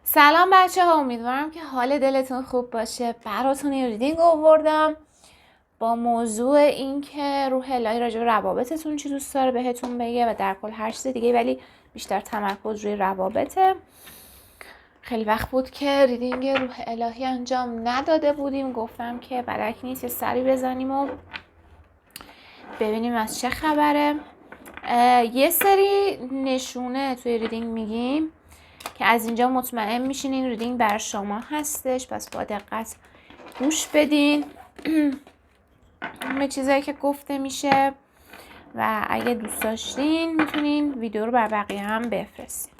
سلام بچه ها، امیدوارم که حال دلتون خوب باشه. براتون یه ریدینگ آوردم با موضوع این که روح الهی راجع به روابطتون چی دوست داره بهتون بگه و در کل هر چیز دیگه، ولی بیشتر تمرکز روی روابطه. خیلی وقت بود که ریدینگ روح الهی انجام نداده بودیم، گفتم که بدک نیست یه سری بزنیم و ببینیم از چه خبره. یه سری نشونه توی ریدینگ میگیم که از اینجا مطمئن میشین این ریدینگ بر شما هستش، پس با دقت گوش بدین همه چیزایی که گفته میشه و اگه دوست داشتین میتونین ویدیو رو بر بقیه هم بفرستین.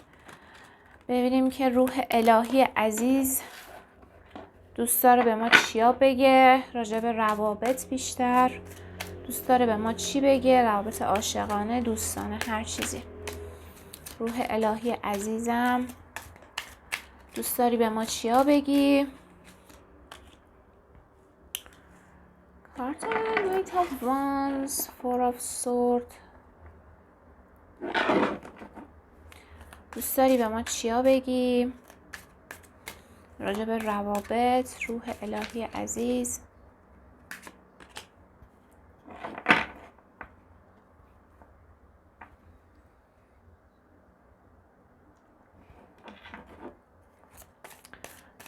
ببینیم که روح الهی عزیز دوست داره به ما چیا بگه راجع به روابط، بیشتر دوست داره به ما چی بگه، روابط عاشقانه، دوستانه، هر چیزی. روح الهی عزیزم دوست داری به ما چیا بگی؟ کارت Knight of Wands، Four of Swords. دوست داری به ما چیا بگی راجع به روابط، روح الهی عزیز؟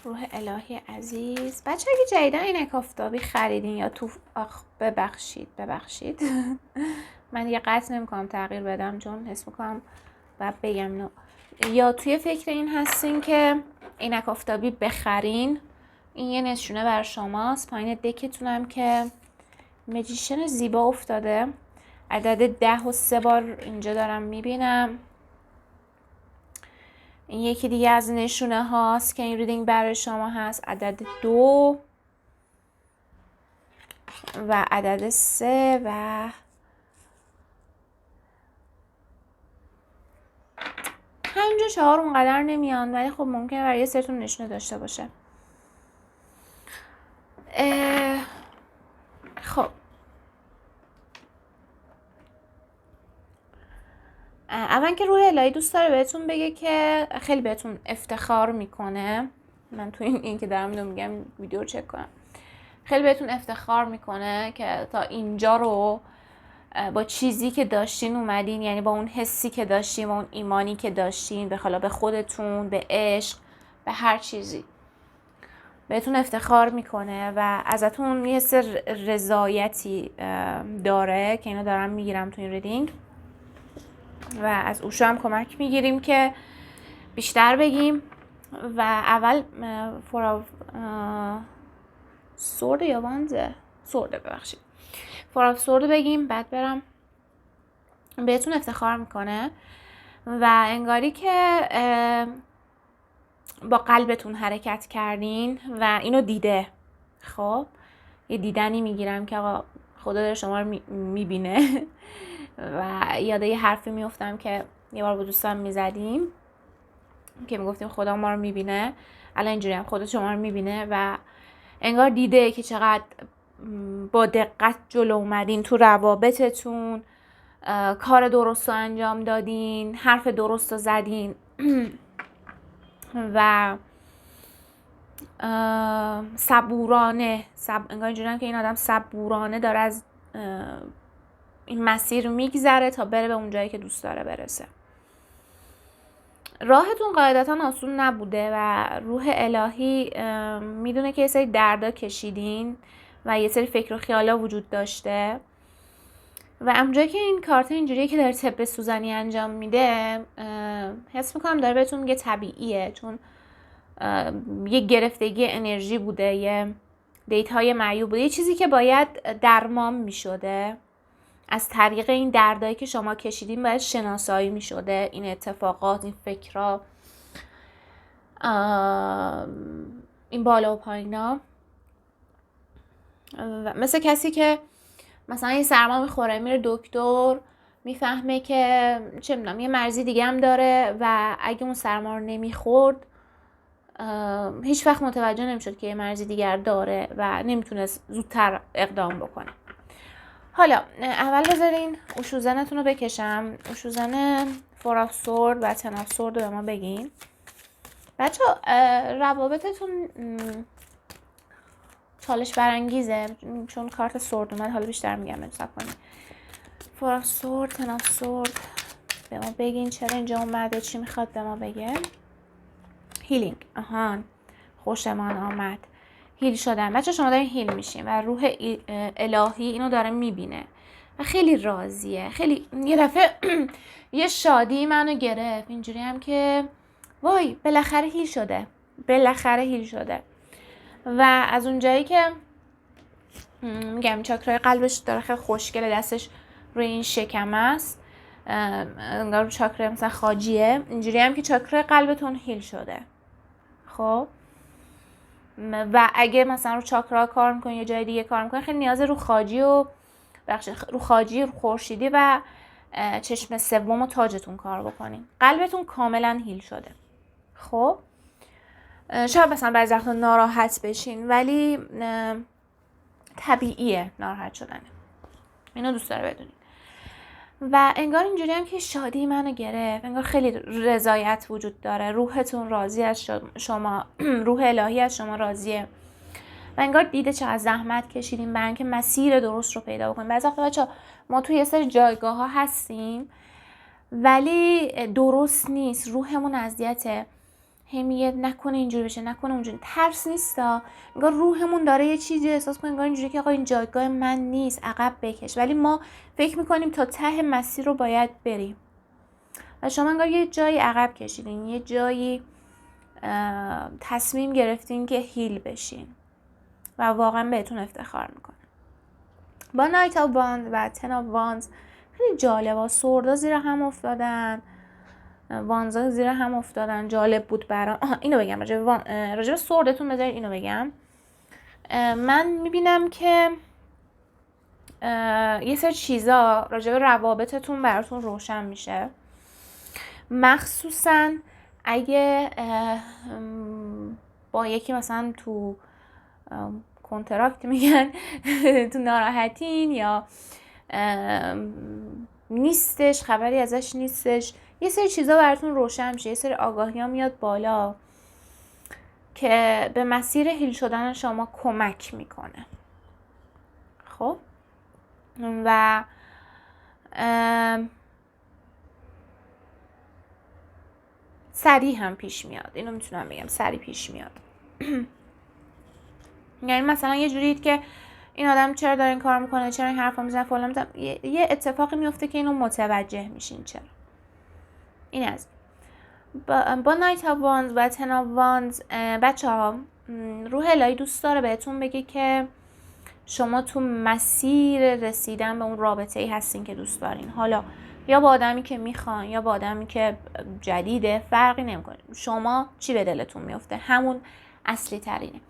روح الهی عزیز. بچه اگه جدیدن عینک آفتابی خریدین یا تو ببخشید من دیگه قطع نمیکنم تغییر بدم چون حس میکنم باید بگم نه. یا توی فکر این هستین که عینک آفتابی بخرین، این یه نشونه بر شماست. پایین دکتونم که مجیشن زیبا افتاده، عدد 10 و 3 بار اینجا دارم میبینم. این یکی دیگه از نشونه هاست که این ریدینگ برای شما هست، عدد 2 و عدد 3 و همینجا 4 اونقدر نمیان، ولی خب ممکنه برای یه سرتون نشونه داشته باشه. خب اول که روح الهی دوست داره بهتون بگه که خیلی بهتون افتخار میکنه. من تو این که دارم اینو میگم ویدیو چک کنم. خیلی بهتون افتخار میکنه که تا اینجا رو با چیزی که داشتین اومدین، یعنی با اون حسی که داشتین، با اون ایمانی که داشتین به خودتون، به عشق، به هر چیزی بهتون افتخار میکنه و ازتون یه حس رضایتی داره که اینو دارم میگیرم تو این ریدینگ و از اوشو هم کمک میگیریم که بیشتر بگیم. و اول سورد یا وانزه سورده ببخشید سورد بگیم، بعد برم. بهتون افتخار میکنه و انگاری که با قلبتون حرکت کردین و اینو دیده. خب یه دیدنی میگیرم که آقا خدا داره شما رو میبینه و یاده یه حرفی میفتم که یه بار با دوستان میزدیم که میگفتیم خدا ما رو میبینه، الان اینجوری هم خدا شما رو میبینه و انگار دیده که چقدر با دقت جلو اومدین تو روابطتون، کار درست رو انجام دادین، حرف درست رو زدین و صبورانه انگار اینجوری هم که این آدم صبورانه داره از این مسیر میگذره تا بره به اون جایی که دوست داره برسه. راهتون قاعدتا آسون نبوده و روح الهی میدونه که یه سری دردا کشیدین و یه سری فکر و خیالا وجود داشته و اونجایی که این کارت اینجوریه که داره طب سوزنی انجام میده، حس میکنم داره بهتون میگه طبیعیه، چون یه گرفتگی انرژی بوده، یه دیتای معیوب بوده، یه چیزی که باید درمان میشده. از طریق این دردایی که شما کشیدین باید شناسایی میشده این اتفاقات، این فکرها، این بالا و پایینا. مثل کسی که مثلا یه سرما میخوره میره دکتر، میفهمه که چه میدونم یه مرضی دیگه هم داره و اگه اون سرما رو نمیخورد هیچ وقت متوجه نمیشد که یه مرضی دیگر داره و نمیتونست زودتر اقدام بکنه. حالا اول بذارین اوشوزنتون رو بکشم. اوشوزن فور آف سورد و 10 آف سورد رو به ما بگین. بچه روابطتون چالش برانگیزه، چون کارت سورد اومد. حالا بیشتر میگم انصاف کنید. فور سورد، تن آف سورد. به ما بگین چرا اینجا اومده، چی میخواد به ما بگه. هیلینگ. آهان، خوشمان آمد. هیل شدن. بچه شما دارین هیل میشین و روح الهی اینو داره میبینه و خیلی راضیه. خیلی یه دفعه یه شادی منو گرفت، اینجوری هم که وای بالاخره هیل شده، بالاخره هیل شده. و از اونجایی که میگم چاکرای قلبش داره خیلی خوشگله، دستش روی این شکم است، انگار چاکرای مثلا خاجیه، اینجوری هم که چاکرای قلبتون هیل شده. خب و اگه مثلا رو چاکرا کار میکنین یا جای دیگه کار میکنین، خیلی نیاز رو خاجی و رو خاجی، رو خورشیدی و چشم سوم و تاجتون کار بکنین. قلبتون کاملا هیل شده. خب شاید مثلا بعضی وقتا ناراحت بشین، ولی طبیعیه ناراحت شدنه، اینو دوست داره بدونین. و انگار اینجوری هم که شادی منو گرفت، انگار خیلی رضایت وجود داره، روحتون راضی از شما، روح الهی از شما راضیه و انگار دیده چقدر زحمت کشیدیم برای اینکه مسیر درست رو پیدا بکنیم. بعضی وقتا بچه‌ها ما توی یه سری جایگاه ها هستیم ولی درست نیست، روحمون اذیته، هی میگه نکنه اینجوری بشه، نکنه اونجوری. ترس نیستا، انگار روحمون داره یه چیزی احساس کنه، انگار اینجوری که آقا این جایگاه من نیست، عقب بکش. ولی ما فکر میکنیم تا ته مسیر رو باید بریم و شما انگار یه جایی عقب کشیدین، یه جایی تصمیم گرفتین که هیل بشین و واقعا بهتون افتخار میکنه. با نایت آف واند و تن آف واندز خیلی جالبه، سوردا زیر هم افتادن، وانزا زیر هم افتادن. جالب بود برام. اینو بگم راجع به سوردتون، بذارید اینو بگم. من میبینم که یه سری چیزا راجع به روابطتون براتون روشن میشه، مخصوصا اگه با یکی مثلا تو کنترکت میگن تو ناراحتین یا نیستش، خبری ازش نیستش، یه سری چیزا براتون روشن میشه، یه سری آگاهی ها میاد بالا که به مسیر هیل شدن شما کمک میکنه. خب و سریع هم پیش میاد، اینو میتونم بگم سریع پیش میاد. یعنی مثلا یه جورید که این آدم چرا داره این کار میکنه، چرا این حرفا میزنه فلان میزنه، یه اتفاقی میفته که اینو متوجه میشین چرا. این از با نایت آف واندز و تن آف واندز بچه ها روح الهی دوست داره بهتون بگه که شما تو مسیر رسیدن به اون رابطه ای هستین که دوست دارین، حالا یا با آدمی که میخوان یا با آدمی که جدیده، فرقی نمیکنه. شما چی به دلتون میفته همون اصلی ترینه.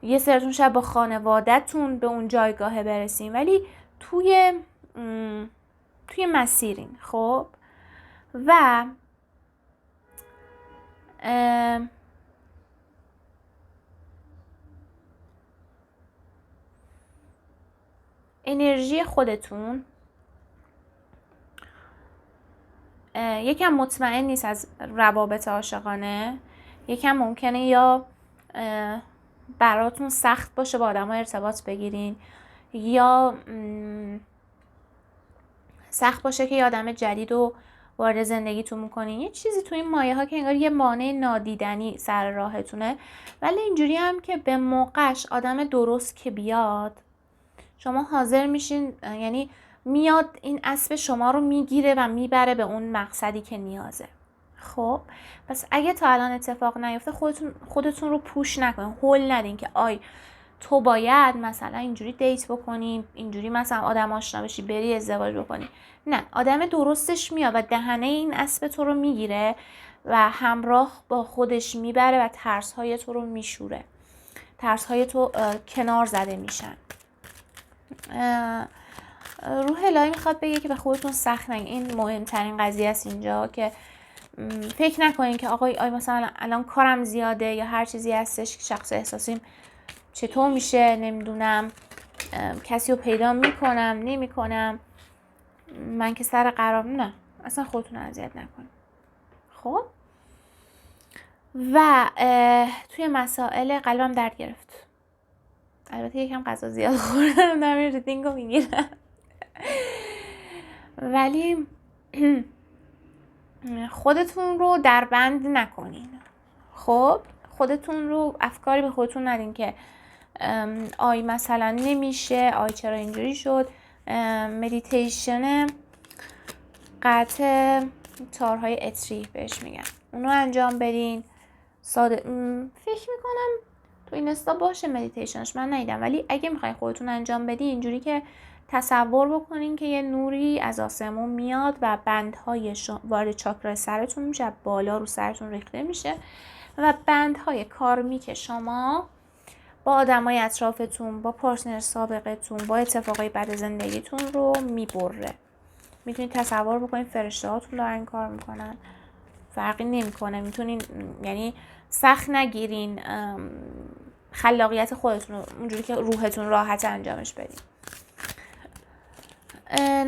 یه سرتون شاید با خانواده‌تون به اون جایگاه برسین ولی توی مسیرین. خب و انرژی خودتون یکم مطمئن نیست از روابط عاشقانه، یکم ممکنه یا براتون سخت باشه با آدم ها ارتباط بگیرین یا سخت باشه که یه آدم جدید رو وارد زندگیتون میکنین. یه چیزی تو این مایه ها که انگار یه مانع نادیدنی سر راهتونه، ولی اینجوری هم که به موقعش آدم درست که بیاد شما حاضر میشین، یعنی میاد این اسب شما رو میگیره و میبره به اون مقصدی که نیازه. خب پس اگه تا الان اتفاق نیفته خودتون رو پوش نکنین، هول ندین که آی تو باید مثلا اینجوری دیت بکنی، اینجوری مثلا آدم آشنا بشی، بری ازدواج بکنی. نه، آدم درستش میاد و دهنه این اسب تو رو میگیره و همراه با خودش میبره و ترس‌های تو رو میشوره، ترس‌های تو کنار زده میشن. روح الهی میخواد بگه که به خودتون سخت نگین. این مهمترین قضیه است اینجا، که فکر نکنین که آقای مثلا الان کارم زیاده یا هر چیزی هستش که شخص احساسیم چطور میشه، نمیدونم کسی رو پیدا میکنم نمیکنم، من که سر قرار. نه، اصلا خودتون اذیت نکنین. خب و توی مسائل قلبم درد گرفت. البته یکم غذا زیاد خوردم، دارم این ریدینگ رو میگیرم. ولی خودتون رو در بند نکنین. خب خودتون رو افکاری به خودتون ندین که آی مثلا نمیشه، آی چرا اینجوری شد. مدیتیشن قطع تارهای اتری بهش میگن، اونو انجام بدین. ساده فکر میکنم تو اینستا باشه مدیتیشنش، من ندیدم، ولی اگه میخواین خودتون انجام بدین اینجوری که تصور بکنین که یه نوری از آسمون میاد و بندهای وارد چاکرای سرتون میشه، بالا رو سرتون ریخته میشه و بندهای کارمیک شما با آدمای اطرافتون، با پارتنر سابقتون، با اتفاقای بد زندگیتون رو میبره. میتونید تصور بکنید فرشته هاتون دارن کار میکنن، فرقی نمیکنه. میتونین یعنی سخت نگیرین، خلاقیت خودتون رو اونجوری که روحتون راحت انجامش بدین.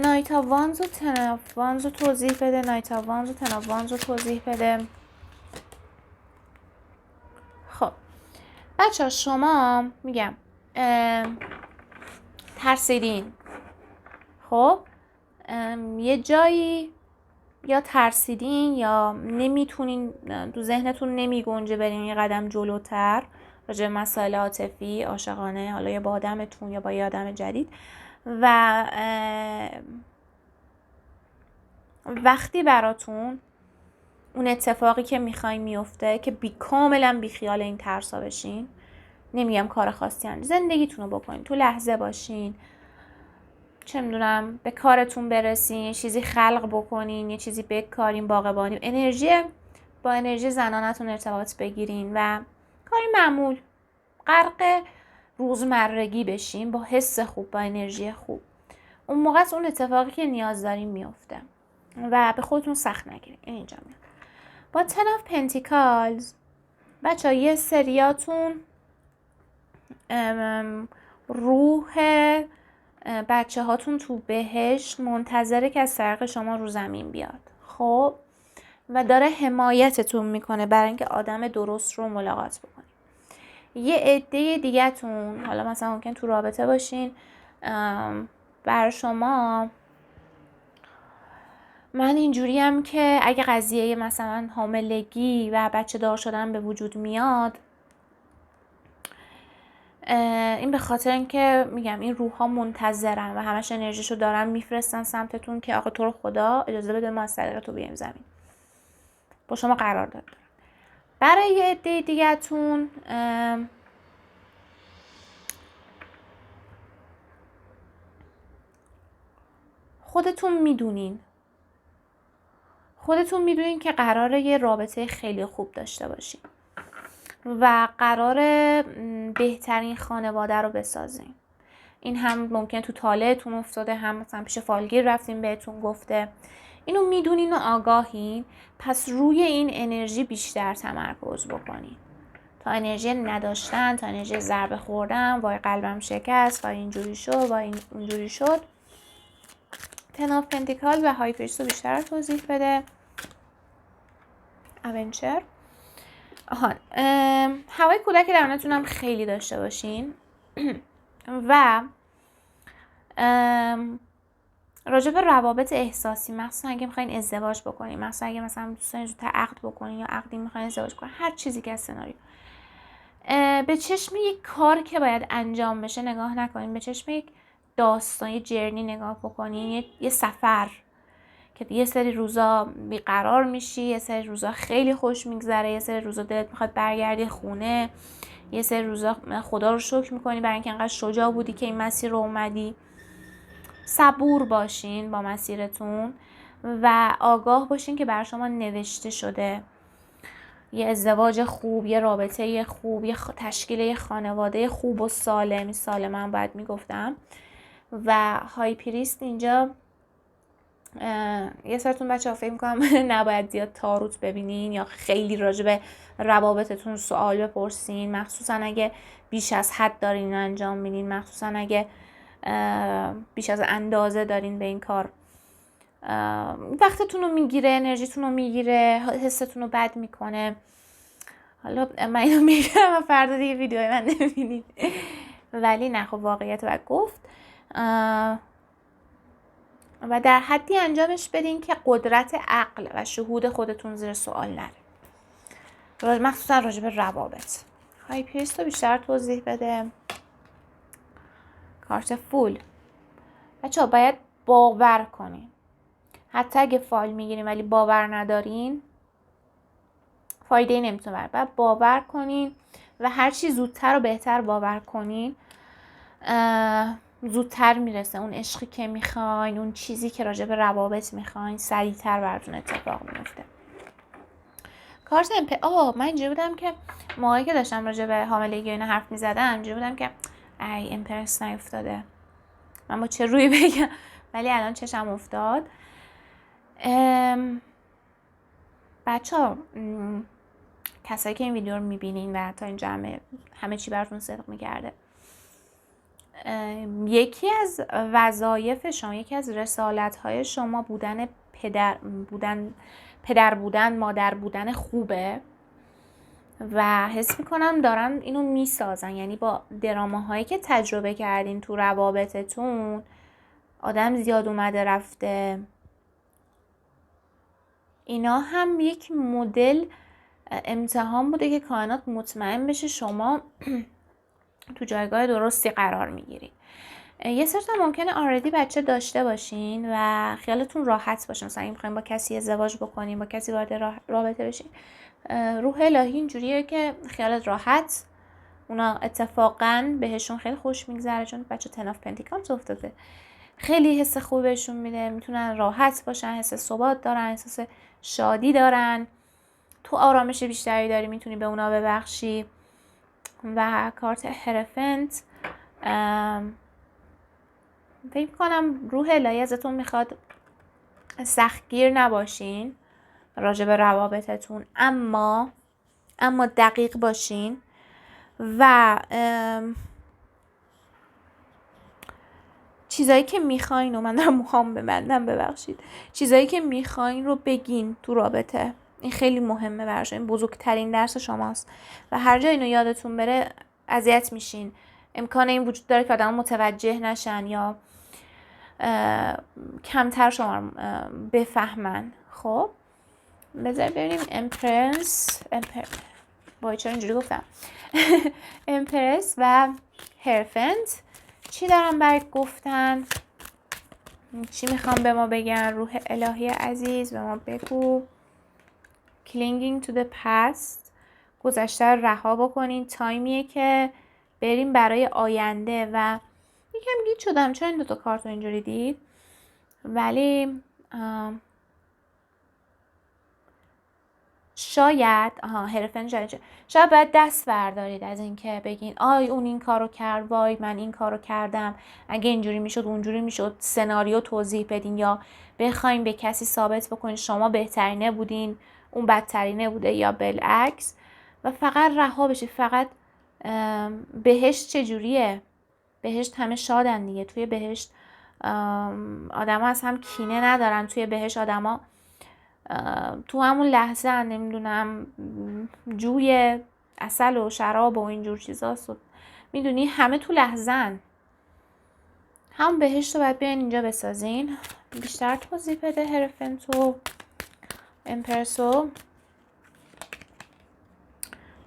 نایت آف وانز و تن آف وانز رو توضیح بده. نایت آف وانز و تن آف وانز رو توضیح بده. خب بچه ها شما میگم ترسیدین، خب یه جایی یا ترسیدین یا نمیتونین، تو ذهنتون نمیگنجه برین یه قدم جلوتر راجع به مسائل عاطفی عاشقانه، حالا یا با آدمتون یا با یه آدم جدید. و وقتی براتون اون اتفاقی که میخواین میفته که کاملا بیخیال این ترسا بشین، نمیگم کار خاصی انجام، زندگیتون رو بکنین، تو لحظه باشین، چه میدونم به کارتون برسین، چیزی خلق بکنین، یه چیزی بکارین، باغبانی، با انرژی زنانتون ارتباط بگیرین و کاری معمول غرق روزمرگی بشین با حس خوب، با انرژی خوب. اون موقع اون اتفاقی که نیاز دارین میفته و به خودتون سخت نگیرین. اینجا میاد با 10 of Pentacles. بچه ها یه سریاتون روح بچه هاتون تو بهشت منتظره که از طریق شما رو زمین بیاد، خب، و داره حمایتتون میکنه برای اینکه آدم درست رو ملاقات بکنید. یه عده دیگه تون حالا مثلا ممکن تو رابطه باشین، بر شما من اینجوریم که اگه قضیه مثلا حاملگی و بچه دار شدن به وجود میاد، این به خاطر اینکه میگم این روح ها منتظرن و همش انرژیشو دارن میفرستن سمتتون که آقا تو رو خدا اجازه بده ما از طریق تو بیایم زمین، با شما قرار دارن. برای یه عده دیگه‌تون خودتون میدونین که قراره یه رابطه خیلی خوب داشته باشین و قراره بهترین خانواده رو بسازین. این هم ممکن تو طالعتون افتاده، هم مثلا پیش فالگیر رفتین بهتون گفته. اینو میدونین و آگاهین، پس روی این انرژی بیشتر تمرکز بکنین تا انرژی نداشتن، تا انرژی ضربه خوردن، وای قلبم شکست، وای اینجوری شد، وای اینجوری شد. 10 of Pentacles و های پریست رو بیشتر توضیح بده. اونچر هوای کودک درونتون هم خیلی داشته باشین و راجع به روابط احساسی، مخصوصا اگه میخواین ازدواج بکنین، مخصوصا اگه مثلا دوست دارین زودتر عقد بکنین یا عقدی میخواین ازدواج کنین، هر چیزی که از سناریو، به چشم یک کار که باید انجام بشه نگاه نکنین، به چشم یک داستان، یه جرنی نگاه بکنین، یه سفر که یه سری روزا بیقرار میشی، یه سری روزا خیلی خوش میگذره، یه سری روزا دلت میخواد برگردی خونه، یه سری روزا خدا رو شکر میکنی برای اینکه انقدر شجاع بودی که این مسیر رو اومدی. صبور باشین با مسیرتون و آگاه باشین که برای شما نوشته شده یه ازدواج خوب، یه رابطه خوب، یه تشکیل یه خانواده خوب و سالم. سالم باید میگفتم. و های پریست اینجا یه سرتون بچه ها فکر میکنم نباید زیاد تاروت ببینین یا خیلی راجع به روابطتون سوال بپرسین، مخصوصا اگه بیش از حد دارین انجام میدین، مخصوصا اگه بیش از اندازه دارین به این کار، وقتتون رو میگیره، انرژیتون رو میگیره، حستون رو بد میکنه. حالا من اینو میگم و فردا دیگه ویدیوی من نمیبینید، ولی نه خب واقعیت رو گفت و در حدی انجامش بدین که قدرت عقل و شهود خودتون زیر سوال نره، مخصوصا راجع به روابط. های پریست رو بیشتر توضیح بده. کارت فول. بچه ها باید باور کنین، حتی اگه فال میگیرین ولی باور ندارین فایده نمیتونه بره. باید باور کنین و هر چی زودتر و بهتر باور کنین زودتر میرسه اون عشقی که میخواین، اون چیزی که راجع به روابط میخواین سریعتر براتون اتفاق میفته. کارت من اینجوری بودم که موقعی که داشتم راجع به حاملگی اینا حرف میزدم اینجوری بودم که ای امپرس نیفتاده، من با چه روی بگم، ولی الان چشم افتاد. بچه ها کسایی که این ویدیو رو میبینین و تا اینجا همه چی براتون صدق میکرده، یکی از وظایف شما، یکی از رسالت های شما پدر بودن، مادر بودن خوبه و حس میکنم دارن اینو میسازن. یعنی با دراماهایی که تجربه کردین تو روابطتون، آدم زیاد اومده رفته، اینا هم یک مدل امتحان بوده که کائنات مطمئن بشه شما تو جایگاه درستی قرار میگیرید. یه سرتا ممکنه آردی بچه داشته باشین و خیالتون راحت باشه، مثلا این میخواین با کسی ازدواج بکنین، با کسی وارد رابطه بشین، روح الهی اینجوریه که خیالت راحت، اونا اتفاقا بهشون خیلی خوش میگذره چون بچه 10 of Pentacles افتاده، خیلی حس خوبی بهشون میده، میتونن راحت باشن، حس ثبات دارن، احساس شادی دارن، تو آرامش بیشتری داری، میتونی به اونا ببخشی. و کارت هرفنت، فکر کنم روح الهی ازتون میخواد سختگیر نباشین راجع به روابطتون، اما دقیق باشین و چیزایی که میخواین رو، من دارم موهام ببندم ببخشید، چیزایی که میخواین رو بگین تو رابطه. این خیلی مهمه براش، این بزرگترین درس شماست و هر جا اینو یادتون بره اذیت میشین. امکان این وجود داره که آدم متوجه نشن یا کمتر شما رو بفهمن. خب بذار ببینیم امپرس چرا اینجوری گفتم امپرس و هرفنت چی دارن برات گفتن، چی میخوام به ما بگن. روح الهی عزیز به ما بگو. clinging to the past، گذشته رو رها بکنین، تایمیه که بریم برای آینده. و یکم گیج شدم چرا این دوتا کارت رو اینجوری دید، ولی شاید شاید باید دست بردارید از این که بگین آی اون این کارو کرد، وای من این کارو کردم، اگه اینجوری میشد اونجوری میشد، سناریو توضیح بدین یا بخواین به کسی ثابت بکنین شما بهترینه بودین اون بدترینه بوده یا بالعکس، و فقط رها بشید. فقط بهشت چجوریه؟ بهشت همه شادن دیگه. توی بهشت آدم ها از هم کینه ندارن، توی بهشت آدم ها تو همون لحظه نمیدونم جوی عسل و شراب و اینجور چیزاست، میدونی همه تو لحظن. همون بهشت رو باید بیاین اینجا بسازین. بیشتر توضیح بده هرفنتو امپرسو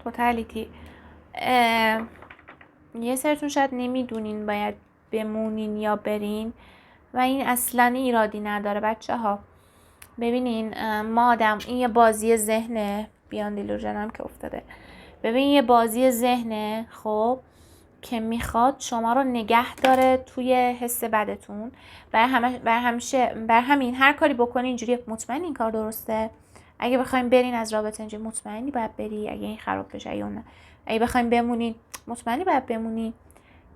توتالیتی. یه سرتون شاید نمیدونین باید بمونین یا برین و این اصلا ایرادی نداره بچه ها. ببینین ما آدم، این یه بازی ذهنه، بیان دیلوژنم که افتاده، ببین یه بازی ذهنه خب که میخواد شما رو نگه داره توی حس بدتون. بر همین هر کاری بکنی اینجوری مطمئن این کار درسته، اگه بخوایم برین از رابطه اینجوری مطمئنی باید بری، اگه این خراب بشه یا نه، اگه بخوایم بمونین مطمئنی باید بمونی.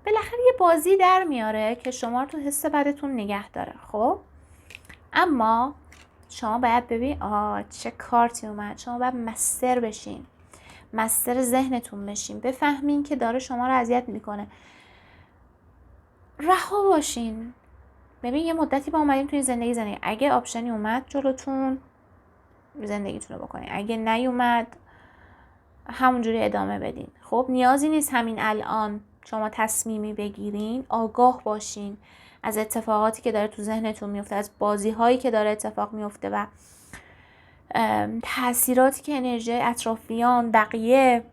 بالاخره یه بازی در میاره که شما رو تو حس بدتون نگه داره. خب اما شما باید ببین چه کارتی اومد، شما باید مستر بشین، مستر ذهنتون بشین، بفهمین که داره شما رو اذیت میکنه، رها باشین. ببین یه مدتی با اومدیم توی زندگی، اگه آپشنی اومد جلوتون زندگیتون رو بکنین، اگه نیومد همونجوری ادامه بدین. خب نیازی نیست همین الان شما تصمیمی بگیرین، آگاه باشین از اتفاقاتی که داره تو ذهنتون میفته، از بازی هایی که داره اتفاق میفته و تاثیراتی که انرژی اطرافیان، بقیه،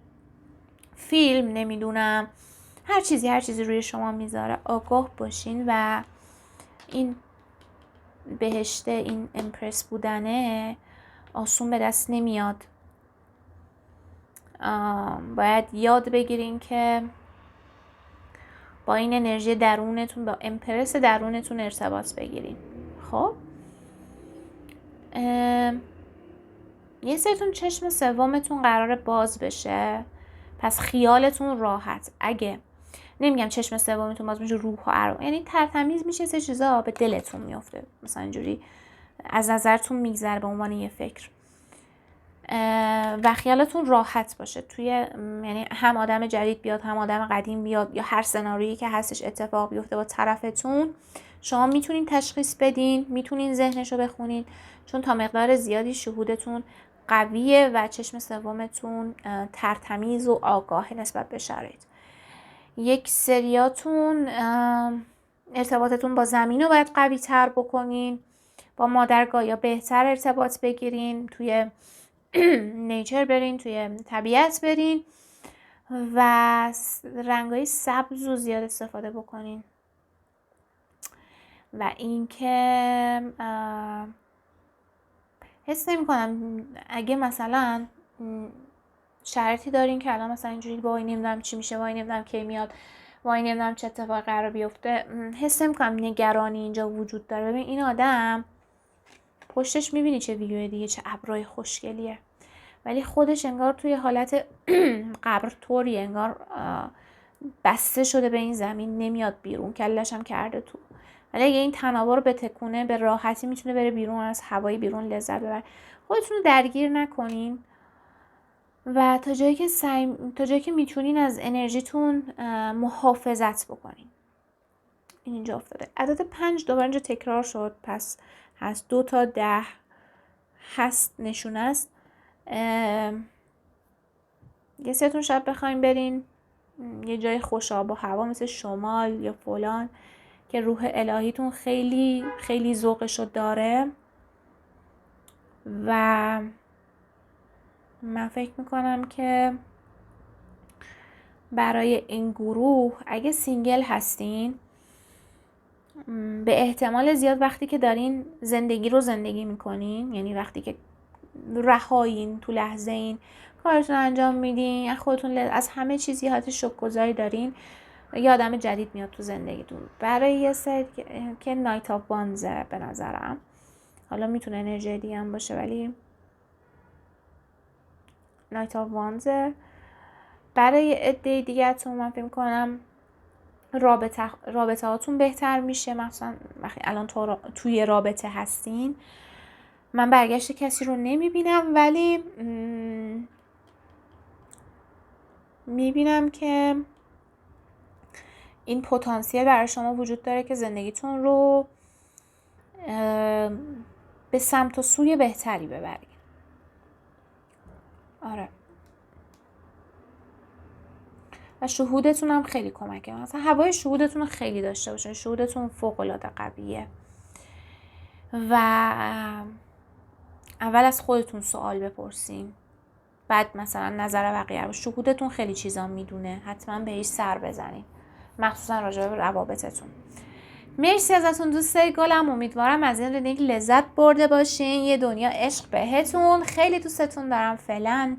فیلم، نمیدونم هر چیزی روی شما میذاره. آگاه باشین و این بهشته، این امپرس بودنه آسون به دست نمیاد. باید یاد بگیرین که با این انرژی درونتون، با امپرس درونتون ارتباط بگیرین. خب یه سرتون چشم سومتون قراره باز بشه، پس خیالتون راحت. اگه نمیگم چشم سومتون باز میشه روح و ارواح، یعنی ترتمیز میشه سه چیزا به دلتون میفته، مثلا اینجوری از نظرتون میگذره به عنوان یه فکر و خیالتون راحت باشه توی، یعنی هم آدم جدید بیاد هم آدم قدیم بیاد یا هر سناریویی که هستش اتفاق بیفته با طرفتون، شما میتونین تشخیص بدین، میتونین ذهنشو بخونین، چون تا مقدار زیادی شهودتون قویه و چشم سومتون ترتمیز و آگاه نسبت به شرایط. یک سریاتون ارتباطتون با زمین رو باید قوی تر بکنین، با مادرگاه یا بهتر ارتباط بگیرین، توی نیچر برین، توی طبیعت برین و رنگای سبز رو زیاد استفاده بکنین. و اینکه حس نمی کنم اگه مثلا شرطی دارین که الان مثلا اینجوری وای نمیدونم چی میشه، وای نمیدونم کی میاد، وای نمیدونم چه اتفاقی قرار بیفته، حس نمی کنم نگرانی اینجا وجود داره. ببین این آدم پشتش میبینی چه ویو دیگه، چه ابرای خوشگلیه، ولی خودش انگار توی حالت قبر طوری، انگار بسته شده به این زمین، نمیاد بیرون، کلش هم کرده تو. ولی اگه این تنابا رو بتکونه به راحتی میتونه بره بیرون، از هوای بیرون لذت ببره. خودتون رو درگیر نکنین و تا جایی که میتونین از انرژیتون محافظت بکنین. اینجا افتاده عدد 5 دوباره اینجا تکرار شد، پس هست 2 تا 10 هست، نشونه است. یه سریتون شاید بخواین برین یه جای خوش آب و هوا مثل شمال یا فلان که روح الهیتون خیلی خیلی ذوقشو داره و من فکر میکنم که برای این گروه اگه سینگل هستین، به احتمال زیاد وقتی که دارین زندگی رو زندگی میکنین، یعنی وقتی که رهایین، تو لحظه این کارتون انجام میدین، خودتون از همه چیزی حالت شکرگزاری دارین، یه آدم جدید میاد تو زندگیتون. برای یه سری که نایت آف وانزه به نظرم، حالا میتونه انرژی دیگه هم باشه ولی نایت آف وانزه. برای عده دیگه تون من فکر کنم رابطه هاتون بهتر میشه، مثلا وقتی الان توی رابطه هستین. من برگشت کسی رو نمیبینم ولی میبینم که این پتانسیل برای شما وجود داره که زندگیتون رو به سمت و سوی بهتری ببرید. آره و شهودتون هم خیلی کمکه، مثلا هوای شهودتون رو خیلی داشته باشین، شهودتون فوق العاده قویه و اول از خودتون سوال بپرسین، بعد مثلا نظر بقیه رو. شهودتون خیلی چیزا میدونه، حتما بهش سر بزنین، مخصوصا راجع به روابطتون. مرسی ازتون دوستای گلم، امیدوارم از این ریدینگ لذت برده باشین. یه دنیا عشق بهتون، خیلی دوستتون دارم. فعلا